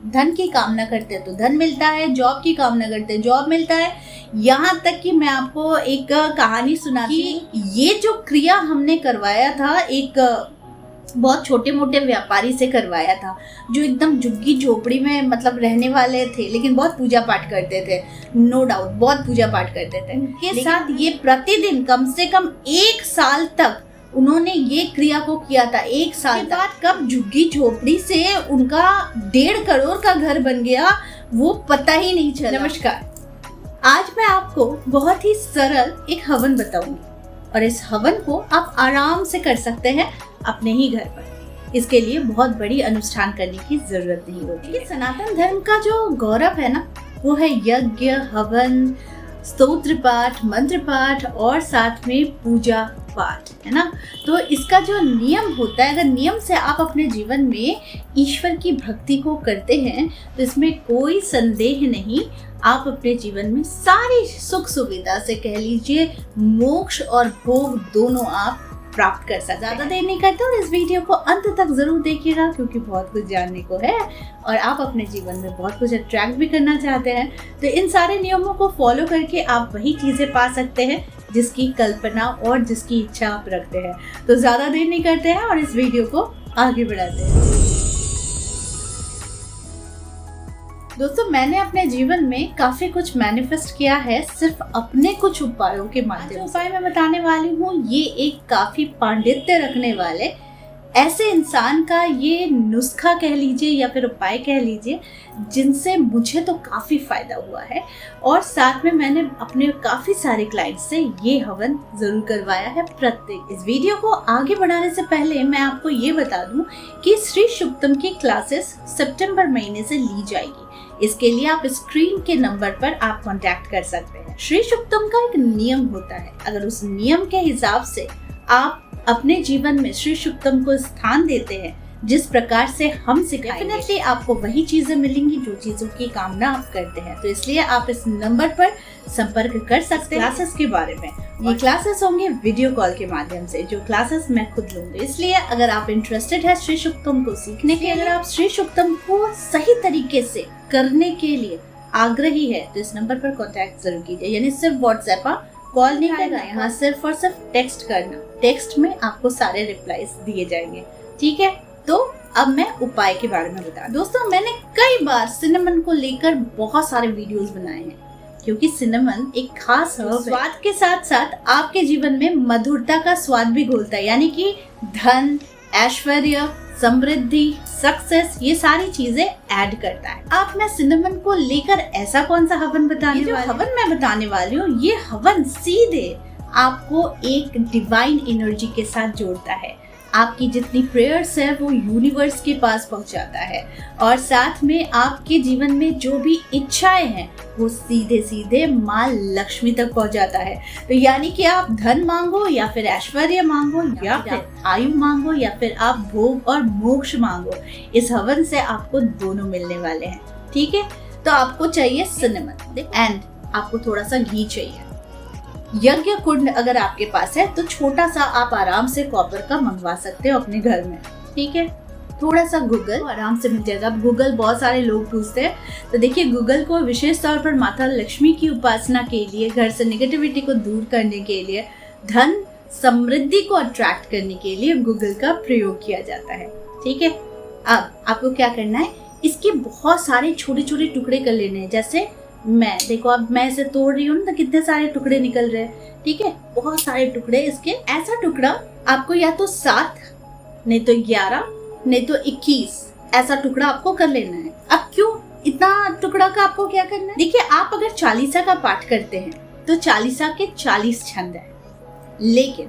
धन की कामना करते हैं तो धन मिलता है, जॉब की कामना करते हैं जॉब मिलता है। यहाँ तक कि मैं आपको एक कहानी सुनाती हूँ। ये जो क्रिया हमने करवाया था एक बहुत छोटे मोटे व्यापारी से करवाया था, जो एकदम झुग्गी झोपड़ी में मतलब रहने वाले थे, लेकिन बहुत पूजा पाठ करते थे। नो डाउट बहुत पूजा पाठ करते थे। उनके साथ ये प्रतिदिन कम से कम 1 साल तक उन्होंने ये क्रिया को किया था। 1 साल बाद कब झुग्गी झोपड़ी से उनका 1.5 करोड़ का घर बन गया वो पता ही नहीं चला। नमस्कार, आज मैं आपको बहुत ही सरल एक हवन बताऊंगी और इस हवन को आप आराम से कर सकते हैं अपने ही घर पर। इसके लिए बहुत बड़ी अनुष्ठान करने की जरूरत नहीं होती है। सनातन धर्म का जो गौरव है ना, वो है यज्ञ, हवन, स्तोत्र पाठ, मंत्र पाठ और साथ में पूजा पाठ, है ना। तो इसका जो नियम होता है, अगर नियम से आप अपने जीवन में ईश्वर की भक्ति को करते हैं तो इसमें कोई संदेह नहीं, आप अपने जीवन में सारी सुख सुविधा से कह लीजिए मोक्ष और भोग दोनों आप प्राप्त कर सकते हैं। ज़्यादा देर नहीं करते और इस वीडियो को अंत तक जरूर देखिएगा, क्योंकि बहुत कुछ जानने को है और आप अपने जीवन में बहुत कुछ अट्रैक्ट भी करना चाहते हैं। तो इन सारे नियमों को फॉलो करके आप वही चीज़ें पा सकते हैं जिसकी कल्पना और जिसकी इच्छा आप रखते हैं। तो ज़्यादा देर नहीं करते हैं और इस वीडियो को आगे बढ़ाते हैं। दोस्तों, मैंने अपने जीवन में काफ़ी कुछ मैनिफेस्ट किया है सिर्फ अपने कुछ उपायों के माध्यम से। जो उपाय मैं बताने वाली हूँ ये एक काफ़ी पांडित्य रखने वाले ऐसे इंसान का ये नुस्खा कह लीजिए या फिर उपाय कह लीजिए, जिनसे मुझे तो काफ़ी फ़ायदा हुआ है और साथ में मैंने अपने काफ़ी सारे क्लाइंट्स से ये हवन ज़रूर करवाया है प्रत्येक। इस वीडियो को आगे बढ़ाने से पहले मैं आपको ये बता दूं कि श्री शुक्तम की क्लासेस सितंबर महीने से ली जाएगी। इसके लिए आप स्क्रीन के नंबर पर आप कांटेक्ट कर सकते हैं। श्री शुक्तम का एक नियम होता है, अगर उस नियम के हिसाब से आप अपने जीवन में श्री शुक्तम को स्थान देते हैं जिस प्रकार से हम सिखाएंगे, डेफिनेटली आपको वही चीजें मिलेंगी जो चीजों की कामना आप करते हैं। तो इसलिए आप इस नंबर पर संपर्क कर सकते हैं। क्लासेस के बारे में, ये क्लासेस होंगे वीडियो कॉल के माध्यम से, जो क्लासेस मैं खुद लूंगी। इसलिए अगर आप इंटरेस्टेड है श्री शुक्तम को सीखने के, अगर आप श्री शुक्तम को सही तरीके से करने के लिए आग्रही है तो इस नंबर पर कॉन्टेक्ट जरूर कीजिए। यानी सिर्फ व्हाट्सएप पर कॉल नहीं करना, यहाँ सिर्फ और सिर्फ टेक्स्ट करना। टेक्स्ट में आपको सारे रिप्लाईज दिए जाएंगे, ठीक है। तो अब मैं उपाय के बारे में बता दूं। दोस्तों, मैंने कई बार सिनेमन को लेकर बहुत सारे वीडियोस बनाए हैं, क्योंकि सिनेमन एक खास स्वाद के साथ साथ आपके जीवन में मधुरता का स्वाद भी घोलता है। यानी कि धन, ऐश्वर्य, समृद्धि, सक्सेस, ये सारी चीजें ऐड करता है। आप मैं सिनेमन को लेकर ऐसा कौन सा हवन बताने वाली हूँ? हवन मैं बताने वाली हूँ, ये हवन सीधे आपको एक डिवाइन एनर्जी के साथ जोड़ता है। आपकी जितनी प्रेयर्स है वो यूनिवर्स के पास पहुंचाता है और साथ में आपके जीवन में जो भी इच्छाएं हैं वो सीधे सीधे माँ लक्ष्मी तक पहुंचाता है। तो यानी कि आप धन मांगो या फिर ऐश्वर्य मांगो या फिर आयु मांगो या फिर आप भोग और मोक्ष मांगो, इस हवन से आपको दोनों मिलने वाले हैं, ठीक है। तो आपको चाहिए सिनेमन एंड आपको थोड़ा सा घी चाहिए। यज्ञ कुंड अगर आपके पास है तो छोटा सा आप आराम से कॉपर का मंगवा सकते हो अपने घर में, ठीक है। थोड़ा सा गूगल आराम से मिल जाएगा। अब गूगल बहुत सारे लोग पूछते हैं, तो देखिए गूगल को विशेष तौर पर माता लक्ष्मी की उपासना के लिए, घर से नेगेटिविटी को दूर करने के लिए, धन समृद्धि को अट्रैक्ट करने के लिए गूगल का प्रयोग किया जाता है, ठीक है। अब आपको क्या करना है, इसके बहुत सारे छोटे छोटे टुकड़े कर लेने हैं। जैसे मैं देखो, अब मैं इसे तोड़ रही हूँ तो कितने सारे टुकड़े निकल रहे हैं, ठीक है। बहुत सारे टुकड़े इसके। ऐसा टुकड़ा आपको या तो 7, नहीं तो 11, नहीं तो 21 ऐसा टुकड़ा आपको कर लेना है। अब क्यों इतना टुकड़ा का आपको क्या करना है? देखिए, आप अगर चालीसा का पाठ करते हैं तो चालीसा के 40 छंद है, लेकिन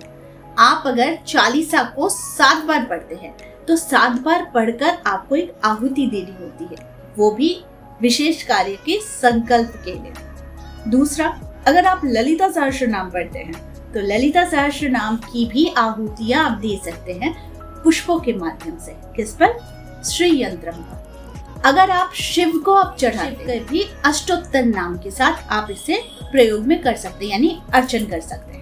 आप अगर चालीसा को 7 बार पढ़ते हैं तो 7 बार पढ़कर आपको एक आहुति देनी होती है, वो भी विशेष कार्य के संकल्प के लिए। दूसरा, अगर आप ललिता सहस्त्रनाम पढ़ते हैं तो ललिता सहस्त्रनाम की भी आहुतियां आप दे सकते हैं पुष्पों के माध्यम से। किस पर? श्री यंत्रम पर। अगर आप शिव को आप चढ़ाते हैं भी अष्टोत्तर नाम के साथ आप इसे प्रयोग में कर सकते हैं, यानी अर्चन कर सकते हैं।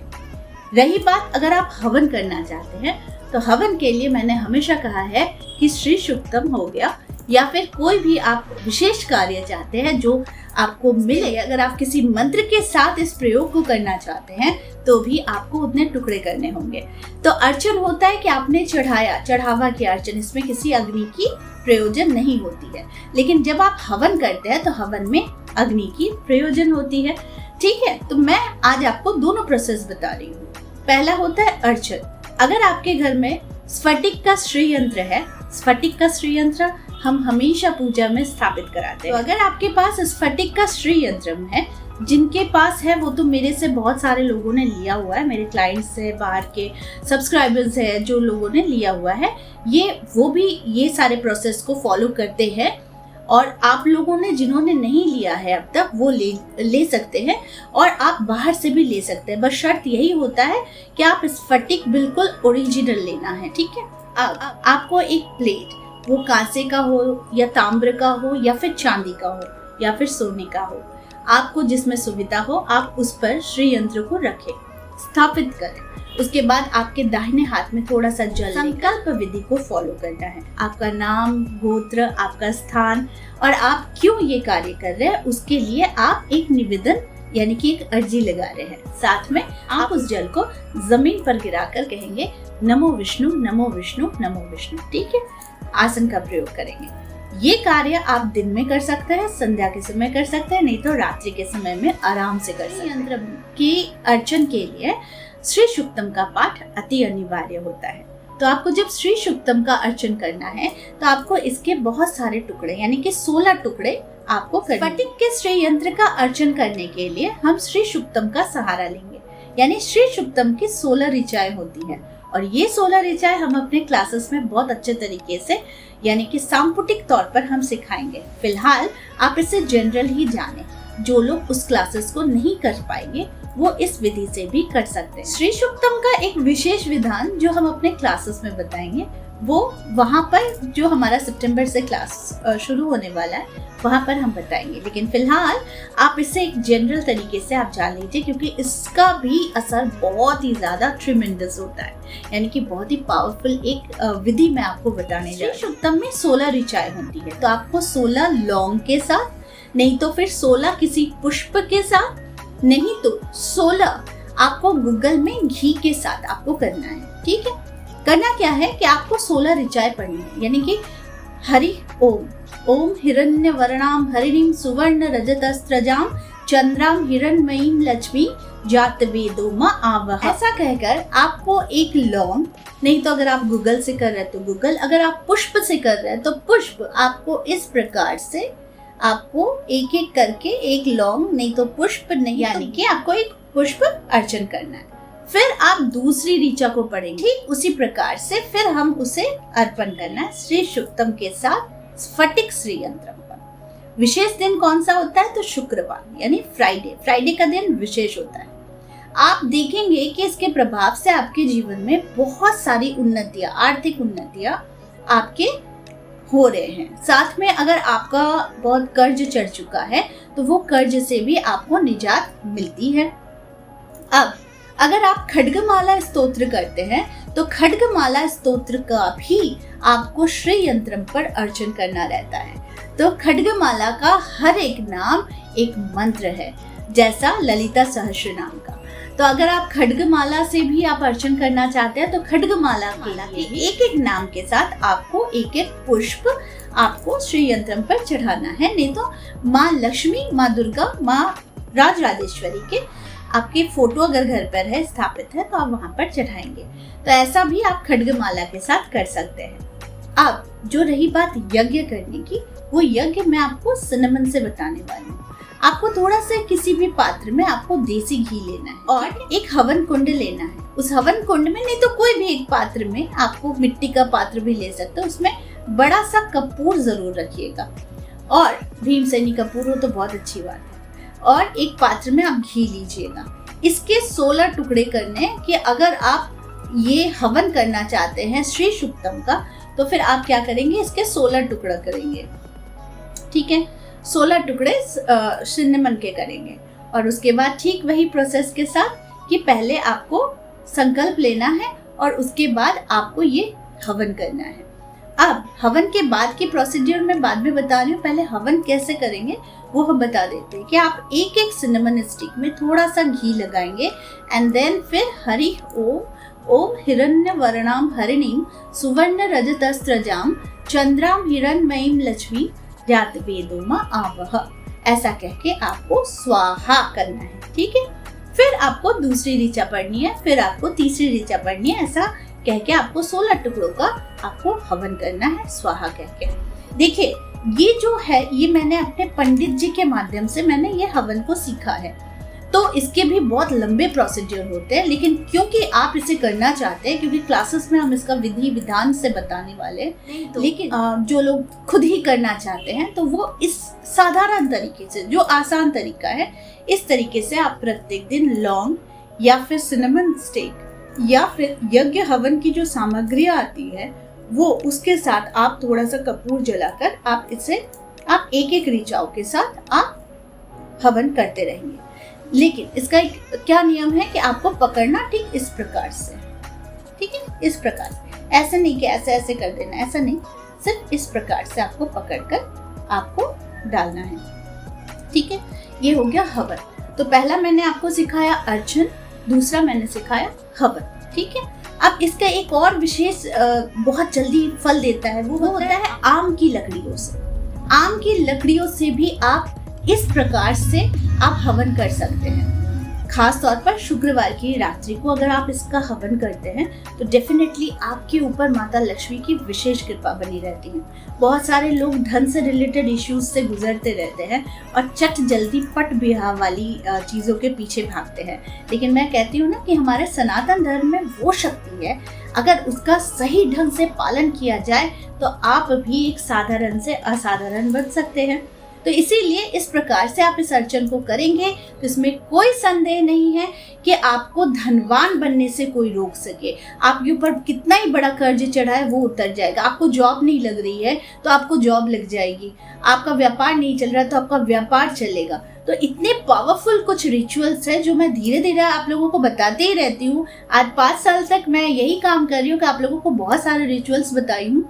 रही बात अगर आप हवन करना चाहते हैं तो हवन के लिए मैंने हमेशा कहा है कि श्री शुक्तम हो गया या फिर कोई भी आप विशेष कार्य चाहते हैं जो आपको मिले, अगर आप किसी मंत्र के साथ इस प्रयोग को करना चाहते हैं तो भी आपको उतने टुकड़े करने होंगे। तो अर्चन होता है कि आपने चढ़ावा किया अर्चन, इसमें किसी अग्नि की प्रयोजन नहीं होती है। लेकिन जब आप हवन करते हैं तो हवन में अग्नि की प्रयोजन होती है। ठीक है, तो मैं आज आपको दोनों प्रोसेस बता रही हूँ। पहला होता है अर्चन। अगर आपके घर में स्फटिक का श्री यंत्र है, स्फटिक का श्री यंत्र हम हमेशा पूजा में स्थापित कराते हैं। तो अगर आपके पास स्फटिक का श्री यंत्र है, जिनके पास है वो तो मेरे से बहुत सारे लोगों ने लिया हुआ है, मेरे क्लाइंट्स है, बाहर के सब्सक्राइबर्स है, जो लोगों ने लिया हुआ है, वो भी ये सारे प्रोसेस को फॉलो करते हैं। और आप लोगों ने जिन्होंने नहीं लिया है अब तक वो ले सकते हैं, और आप बाहर से भी ले सकते हैं। बस शर्त यही होता है कि आप स्फटिक बिल्कुल ओरिजिनल लेना है। ठीक है, अब आपको एक प्लेट, वो कांसे का हो या ताम्र का हो या फिर चांदी का हो या फिर सोने का हो, आपको जिसमें सुविधा हो आप उस पर श्री यंत्र को रखें, स्थापित करें। उसके बाद आपके दाहिने हाथ में थोड़ा सा जल, संकल्प विधि को फॉलो करना है। आपका नाम, गोत्र, आपका स्थान और आप क्यों ये कार्य कर रहे हैं उसके लिए आप एक निवेदन यानी कि एक अर्जी लगा रहे हैं। साथ में आप उस जल को जमीन पर गिराकर कहेंगे नमो विष्णु, नमो विष्णु, नमो विष्णु। ठीक है, आसन का प्रयोग करेंगे। ये कार्य आप दिन में कर सकते हैं, संध्या के समय कर सकते हैं, नहीं तो रात्रि के समय में आराम से कर सकते हैं। यंत्र की अर्चन के लिए श्री सूक्तम का पाठ अति अनिवार्य होता है। तो आपको जब श्री सूक्तम का अर्चन करना है तो आपको इसके बहुत सारे टुकड़े यानी कि 16 टुकड़े आपको करने। स्फटिक के श्री यंत्र का अर्चन करने के लिए हम श्री सूक्तम का सहारा लेंगे, यानी श्री सूक्तम की 16 ऋचाएं होती हैं, और ये 16 ऋचाएं हम अपने क्लासेस में बहुत अच्छे तरीके से यानी कि सांपुटिक तौर पर हम सिखाएंगे। फिलहाल आप इसे जनरल ही जाने, जो लोग उस क्लासेस को नहीं कर पाएंगे वो इस विधि से भी कर सकते हैं। श्री सूक्तम का एक विशेष विधान जो हम अपने क्लासेस में बताएंगे वो वहाँ पर जो हमारा सितंबर से क्लास शुरू होने वाला है वहाँ पर हम बताएंगे। लेकिन फिलहाल आप इसे एक जनरल तरीके से आप जान लीजिए, क्योंकि इसका भी असर बहुत ही ज्यादा ट्रिमेंडस होता है, यानी कि बहुत ही पावरफुल एक विधि मैं आपको बताने जा रही हूँ। श्री सूक्तम में 16 ऋचाएं होती है, तो आपको 16 लौंग के साथ, नहीं तो फिर 16 किसी पुष्प के साथ, नहीं तो 16 आपको गूगल में घी के साथ आपको करना है। ठीक है, करना क्या है कि आपको 16 ऋचाएं पढ़नी है, यानी कि हरि ओम, ओम हिरण्य वर्णाम हरिणीम सुवर्ण रजतस्त्रजाम चंद्राम हिरण्मयीम लक्ष्मी जातवेदो मा आवह, ऐसा कहकर आपको एक लौंग, नहीं तो अगर आप गूगल से कर रहे हैं तो गूगल, अगर आप पुष्प से कर रहे हैं तो पुष्प, आपको इस प्रकार से आपको एक एक करके एक लौंग, नहीं तो पुष्प, नहीं यानी कि आपको एक पुष्प अर्चन करना है। फिर आप दूसरी ऋचा को पढ़ेंगे, ठीक उसी प्रकार से फिर हम उसे अर्पण करना है श्री सूक्तम के साथ स्फटिक श्री यंत्र पर। विशेष दिन कौन सा होता है तो शुक्रवार यानी फ्राइडे का दिन विशेष होता है। आप देखेंगे कि इसके प्रभाव से आपके जीवन में बहुत सारी उन्नतियां, आर्थिक उन्नतियां आपके हो रहे हैं। साथ में अगर आपका बहुत कर्ज चढ़ चुका है तो वो कर्ज से भी आपको निजात मिलती है। अब अगर आप खड्गमाला स्तोत्र करते हैं तो खड्गमाला स्तोत्र का भी आपको श्री यंत्रम पर अर्चन करना रहता है। तो खड्गमाला का हर एक नाम एक मंत्र है, जैसा ललिता सहस्त्र नाम का। तो अगर आप खड्गमाला से भी आप अर्चन करना चाहते हैं तो खड्गमाला के एक एक नाम के साथ आपको एक एक पुष्प आपको श्री यंत्रम पर चढ़ाना है, नहीं तो माँ लक्ष्मी, माँ दुर्गा, माँ राजराजेश्वरी के आपके फोटो अगर घर पर है, स्थापित है, तो आप वहां पर चढ़ाएंगे। तो ऐसा भी आप खड्गमाला के साथ कर सकते हैं। अब जो रही बात यज्ञ करने की, वो यज्ञ मैं आपको सिनेमन से बताने वाली हूँ। आपको थोड़ा सा किसी भी पात्र में आपको देसी घी लेना है और एक हवन कुंड लेना है। उस हवन कुंड में, नहीं तो कोई भी एक पात्र में, आपको मिट्टी का पात्र भी ले सकते हो, उसमें बड़ा सा कपूर जरूर रखिएगा, और भीमसेनी कपूर हो तो बहुत अच्छी बात है। और एक पात्र में आप घी लीजिएगा। इसके 16 टुकड़े करने कि अगर आप ये हवन करना चाहते हैं श्री सूक्तम का, तो फिर आप क्या करेंगे, इसके 16 टुकड़ा करेंगे। ठीक है, 16 टुकड़े सिनेमन के करेंगे। और उसके बाद ठीक वही प्रोसेस के साथ कि पहले आपको संकल्प लेना है और उसके बाद आपको ये हवन करना है। अब हवन के बाद की प्रोसीड्यूर मैं बाद में बता रही हूँ, पहले हवन कैसे करेंगे वो हम बता देते हैं। कि आप एक एक सिनेमन स्टिक में थोड़ा सा घी लगाएंगे एंड देन फिर हरि ओम हिरण्य वर्णाम हरिणीम सुवर्ण रजतस्त्रजाम चंद्राम हिरण्मयीम लक्ष्मी जातवेदोमा आवह, ऐसा कह के आपको स्वाहा करना है। ठीक है, फिर आपको दूसरी ऋचा पढ़नी है, फिर आपको तीसरी ऋचा पढ़नी है, ऐसा कह के आपको 16 टुकड़ों का आपको हवन करना है स्वाहा कह के। देखिए ये जो है ये मैंने अपने पंडित जी के माध्यम से मैंने ये हवन को सीखा है। तो इसके भी बहुत लंबे प्रोसीजर होते हैं, लेकिन क्योंकि आप इसे करना चाहते हैं, क्योंकि क्लासेस में हम इसका विधि विधान से बताने वाले हैं, तो लेकिन जो लोग खुद ही करना चाहते हैं तो वो इस साधारण तरीके से, जो आसान तरीका है, इस तरीके से आप प्रत्येक दिन लौंग या फिर सिनेमन स्टिक या फिर यज्ञ हवन की जो सामग्रियां आती है वो उसके साथ आप थोड़ा सा कपूर जलाकर आप इसे आप एक एक ऋचाओं के साथ आप हवन करते रहेंगे। लेकिन इसका एक क्या नियम है कि आपको पकड़ना ठीक इस प्रकार से, ठीक है, इस प्रकार से, ऐसे नहीं कि ऐसे ऐसे कर देना, ऐसा नहीं, सिर्फ इस प्रकार से आपको पकड़कर आपको डालना है। ठीक है, ये हो गया हवन। तो पहला मैंने आपको सिखाया अर्चन, दूसरा मैंने सिखाया हवन। ठीक है, अब इसका एक और विशेष बहुत जल्दी फल देता है, वो होता है आम की लकड़ियों से। आम की लकड़ियों से भी आप इस प्रकार से आप हवन कर सकते हैं। खास तौर पर शुक्रवार की रात्रि को अगर आप इसका हवन करते हैं तो डेफिनेटली आपके ऊपर माता लक्ष्मी की विशेष कृपा बनी रहती है। बहुत सारे लोग धन से रिलेटेड इश्यूज से गुजरते रहते हैं और चट जल्दी पट ब्याह वाली चीज़ों के पीछे भागते हैं, लेकिन मैं कहती हूँ ना कि हमारे सनातन धर्म में वो शक्ति है, अगर उसका सही ढंग से पालन किया जाए तो आप भी एक साधारण से असाधारण बन सकते हैं। तो इसीलिए इस प्रकार से आप इस अर्चन को करेंगे तो इसमें कोई संदेह नहीं है कि आपको धनवान बनने से कोई रोक सके। आपके ऊपर कितना ही बड़ा कर्ज चढ़ा है वो उतर जाएगा। आपको जॉब नहीं लग रही है तो आपको जॉब लग जाएगी। आपका व्यापार नहीं चल रहा तो आपका व्यापार चलेगा। तो इतने पावरफुल कुछ रिचुअल्स है जो मैं धीरे धीरे आप लोगों को बताते ही रहती हूँ। आज 5 साल तक मैं यही काम कर रही हूँ कि आप लोगों को बहुत सारे रिचुअल्स बताई हूँ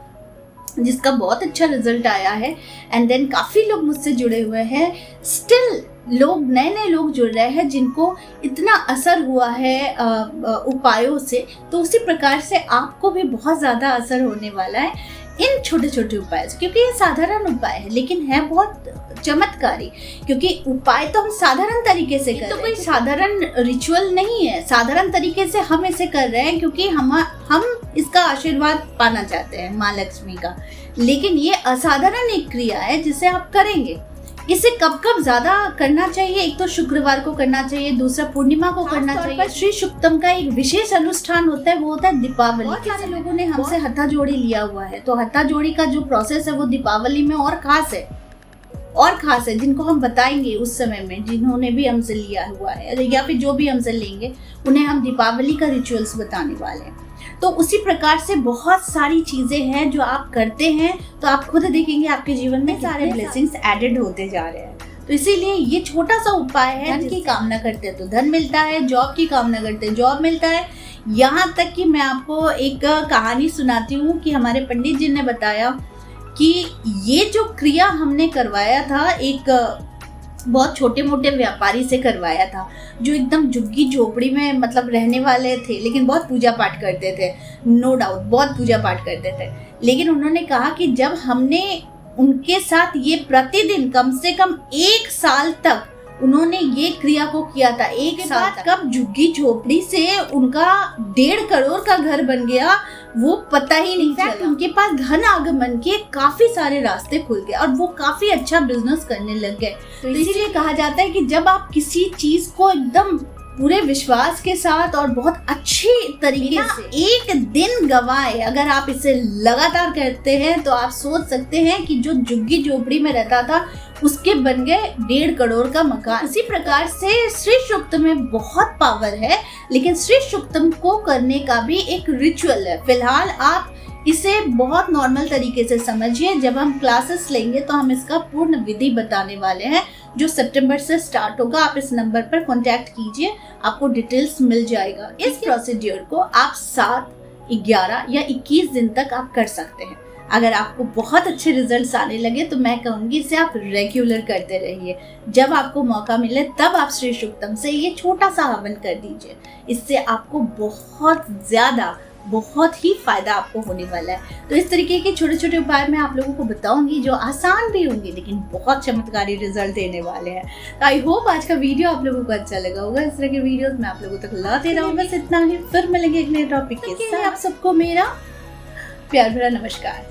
जिसका बहुत अच्छा रिजल्ट आया है। एंड देन काफ़ी लोग मुझसे जुड़े हुए हैं, स्टिल लोग नए नए लोग जुड़ रहे हैं जिनको इतना असर हुआ है उपायों से। तो उसी प्रकार से आपको भी बहुत ज़्यादा असर होने वाला है इन छोटे छोटे उपाय से, क्योंकि ये साधारण उपाय है लेकिन है बहुत चमत्कारी। क्योंकि उपाय तो हम साधारण तरीके से कर रहे हैं, तो कोई साधारण रिचुअल नहीं है, साधारण तरीके से हम इसे कर रहे हैं क्योंकि हम इसका आशीर्वाद पाना चाहते हैं माँ लक्ष्मी का। लेकिन ये असाधारण एक क्रिया है जिसे आप करेंगे। इसे कब कब ज्यादा करना चाहिए, एक तो शुक्रवार को करना चाहिए, दूसरा पूर्णिमा को करना चाहिए। श्री शुक्तम का एक विशेष अनुष्ठान होता है, वो होता है दीपावली। बहुत सारे लोगों ने हमसे हत्था जोड़ी लिया हुआ है, तो हत्था जोड़ी का जो प्रोसेस है वो दीपावली में और खास है, जिनको हम बताएंगे उस समय में, जिन्होंने भी हमसे लिया हुआ है या फिर जो भी हमसे लेंगे उन्हें हम दीपावली का रिचुअल्स बताने वाले हैं। तो उसी प्रकार से बहुत सारी चीजें हैं जो आप करते हैं तो आप खुद देखेंगे आपके जीवन में सारे ब्लेसिंग्स एडेड होते जा रहे हैं। तो इसीलिए ये छोटा सा उपाय है। धन की कामना करते हैं तो धन मिलता है, जॉब की कामना करते हैं जॉब मिलता है। यहाँ तक कि मैं आपको एक कहानी सुनाती हूँ कि हमारे पंडित जी ने बताया कि ये जो क्रिया हमने करवाया था एक बहुत छोटे मोटे व्यापारी से करवाया था, जो एकदम झुग्गी झोपड़ी में मतलब रहने वाले थे, लेकिन बहुत पूजा पाठ करते थे, नो डाउट बहुत पूजा पाठ करते थे। लेकिन उन्होंने कहा कि जब हमने उनके साथ ये प्रतिदिन कम से कम 1 साल तक उन्होंने ये क्रिया को किया था, 1 साल तक, कब झुग्गी झोपड़ी से उनका 1.5 करोड़ का घर बन गया वो पता ही नहीं चला। उनके पास धन आगमन के काफी सारे रास्ते खुल गए और वो काफी अच्छा बिजनेस करने लग गए। तो इसीलिए कहा जाता है कि जब आप किसी चीज को एकदम पूरे विश्वास के साथ और बहुत अच्छी तरीके से एक दिन गवाए, अगर आप इसे लगातार करते हैं तो आप सोच सकते हैं कि जो झुग्गी झोपड़ी में रहता था उसके बन गए 1.5 करोड़ का मकान। इसी प्रकार से श्री सूक्तम में बहुत पावर है, लेकिन श्री सूक्तम को करने का भी एक रिचुअल है। फिलहाल आप इसे बहुत नॉर्मल तरीके से समझिए, जब हम क्लासेस लेंगे तो हम इसका पूर्ण विधि बताने वाले हैं जो सितंबर से स्टार्ट होगा। आप इस नंबर पर कांटेक्ट कीजिए, आपको डिटेल्स मिल जाएगा। इस प्रोसीड्यूर को आप 7, 11 या 21 दिन तक आप कर सकते हैं। अगर आपको बहुत अच्छे रिजल्ट्स आने लगे तो मैं कहूँगी इसे आप रेगुलर करते रहिए। जब आपको मौका मिले तब आप श्री सूक्तम से ये छोटा सा हवन कर दीजिए। इससे आपको बहुत ही फायदा आपको होने वाला है। तो इस तरीके के छोटे छोटे उपाय मैं आप लोगों को बताऊंगी जो आसान भी होंगे लेकिन बहुत चमत्कारी रिजल्ट देने वाले हैं। तो आई होप आज का वीडियो आप लोगों को अच्छा लगा होगा। इस तरह के वीडियोस मैं आप लोगों तक लाते रहूंगा। बस इतना ही, फिर मिलेंगे एक नए टॉपिक के साथ। आप सबको मेरा प्यार भरा नमस्कार।